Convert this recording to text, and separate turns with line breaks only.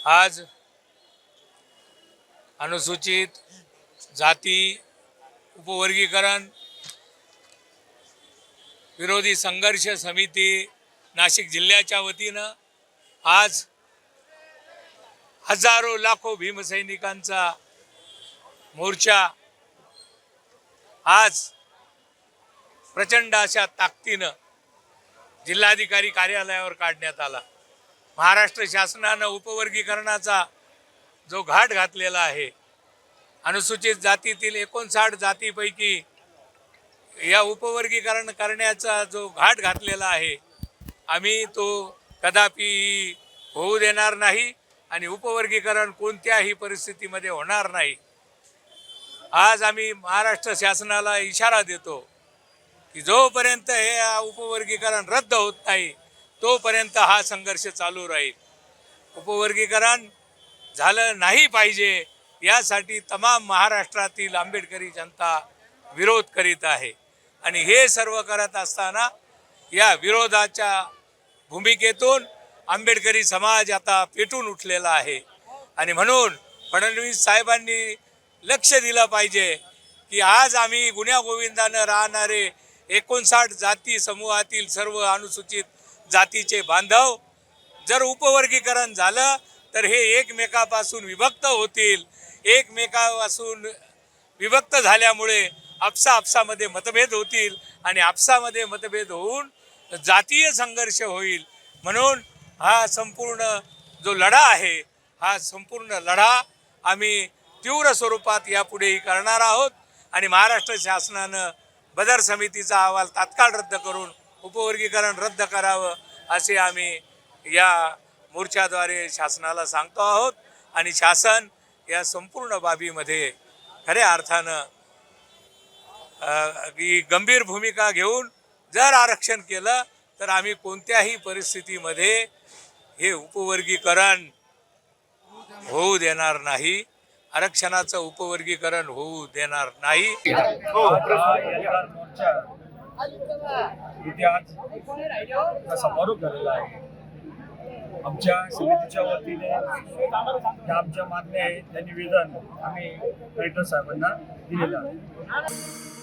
आज अनुसूचित जाती उपवर्गीकरण विरोधी संघर्ष समिती नाशिक जिल्ह्याच्या वतीनं आज हजारो लाखो भीमसैनिकांचा मोर्चा आज प्रचंड अशा ताकदीनं जिल्हाधिकारी कार्यालयावर काढण्यात आला। महाराष्ट्र शासनानं उपवर्गीकरणाचा जो घाट घातलेला आहे, अनुसूचित जातीतील 59 जातीपैकी या उपवर्गीकरण करण्याचा जो घाट घातलेला आहे, आम्ही तो कदापि होऊ देणार नाही आणि उपवर्गीकरण कोणत्याही परिस्थितीमध्ये होणार नाही। आज आम्ही महाराष्ट्र शासनाला इशारा देतो की जोपर्यंत हे उपवर्गीकरण रद्द होत नाही तोपर्यंत हा संघर्ष चालू राहील। उपवर्गीकरण झालं नाही पाहिजे यासाठी तमाम महाराष्ट्रातील आंबेडकरी जनता विरोध करीत आहे आणि हे सर्व करत असताना या विरोधाच्या भूमिकेतून आंबेडकरी समाज आता पेटून उठलेला आहे आणि म्हणून फडणवीस साहेबांनी लक्ष दिलं पाहिजे की आज आम्ही गुण्यागोविंदानं राहणारे 59 जाती समूहातील सर्व अनुसूचित जातीचे बांधव जर उपवर्गीकरण झालं तर हे एकमेकापासून विभक्त होतील। एकमेकापासून विभक्त झाल्यामुळे आपसामध्ये मतभेद होतील आणि आपसामध्ये मतभेद होऊन जातीय संघर्ष होईल। म्हणून हा संपूर्ण जो लढा आहे, हा संपूर्ण लढा आम्ही तीव्र स्वरूपात यापुढेही करणार आहोत आणि महाराष्ट्र शासनानं बदर समितीचा अहवाल तात्काळ रद्द करून उपवर्गीकरण रद्द करावं असे आम्ही या मोर्चाद्वारे शासनाला सांगतो आहोत आणि शासन या संपूर्ण बाबीमध्ये खऱ्या अर्थानं गंभीर भूमिका घेऊन जर आरक्षण केलं तर आम्ही कोणत्याही परिस्थितीमध्ये हे उपवर्गीकरण होऊ देणार नाही, आरक्षणाचं उपवर्गीकरण होऊ देणार नाही।
समारोप झालेला आहे। आमच्या समितीच्या वतीने आमच्या मागण्या आहे त्या निवेदन आम्ही कलेक्टर साहेबांना दिलेलं आहे।